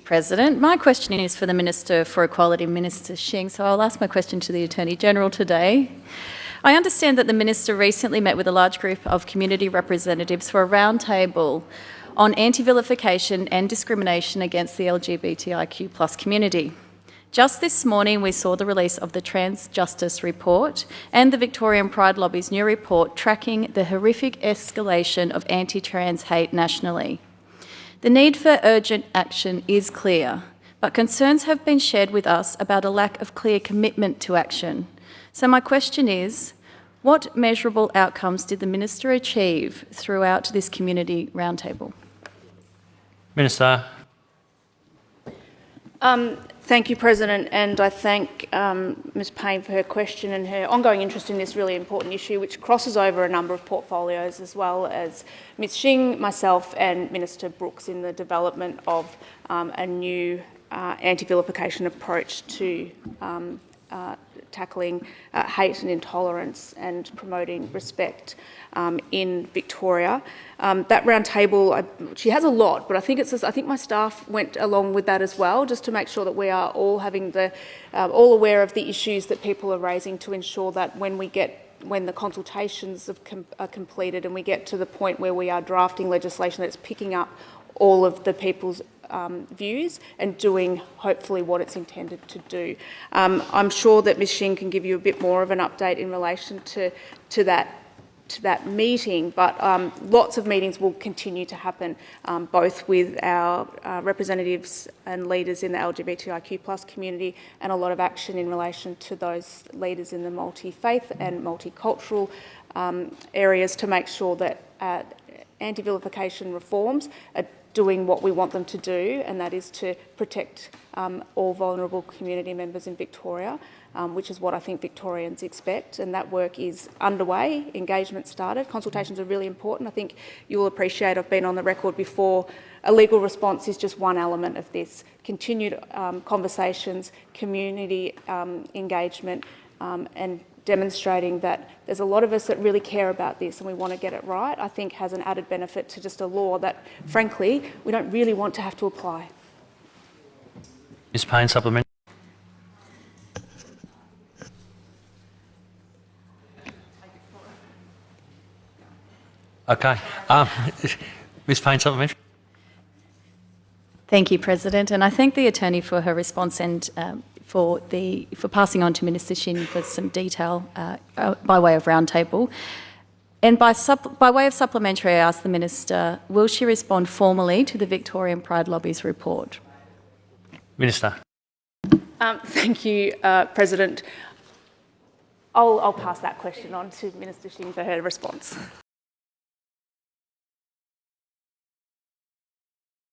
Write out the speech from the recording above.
President. My question is for the Minister for Equality, Minister Xing, so I'll ask my question to the Attorney-General today. I understand that the Minister recently met with a large group of community representatives for a roundtable on anti-vilification and discrimination against the LGBTIQ+ community. Just this morning, we saw the release of the Trans Justice Report and the Victorian Pride Lobby's new report tracking the horrific escalation of anti-trans hate nationally. The need for urgent action is clear, but concerns have been shared with us about a lack of clear commitment to action. So my question is, what measurable outcomes did the Minister achieve throughout this community roundtable? Minister. Thank you, President, and I thank Ms Payne for her question and her ongoing interest in this really important issue, which crosses over a number of portfolios, as well as Ms Xing, myself and Minister Brooks in the development of a new anti-vilification approach to tackling hate and intolerance and promoting respect in Victoria. That roundtable, she has a lot, but I think my staff went along with that as well, just to make sure that we are all having all aware of the issues that people are raising, to ensure that when the consultations are completed and we get to the point where we are drafting legislation that's picking up all of the people's views and doing hopefully what it's intended to do. I'm sure that Ms Xing can give you a bit more of an update in relation to that meeting, but lots of meetings will continue to happen, both with our representatives and leaders in the LGBTIQ+ community, and a lot of action in relation to those leaders in the multi-faith and multicultural areas, to make sure that anti-vilification reforms are doing what we want them to do, and that is to protect all vulnerable community members in Victoria, which is what I think Victorians expect, and that work is underway. Engagement started. Consultations are really important. I think you'll appreciate, I've been on the record before, a legal response is just one element of this. Continued conversations, community engagement, and demonstrating that there's a lot of us that really care about this and we want to get it right, I think has an added benefit to just a law that, frankly, we don't really want to have to apply. Ms Payne, supplement. Okay. Ms Payne, supplementary. Thank you, President, and I thank the Attorney for her response and for passing on to Minister Xing for some detail by way of roundtable. And by way of supplementary, I ask the Minister, will she respond formally to the Victorian Pride Lobby's report? Minister. Thank you, President. I'll pass that question on to Minister Xing for her response.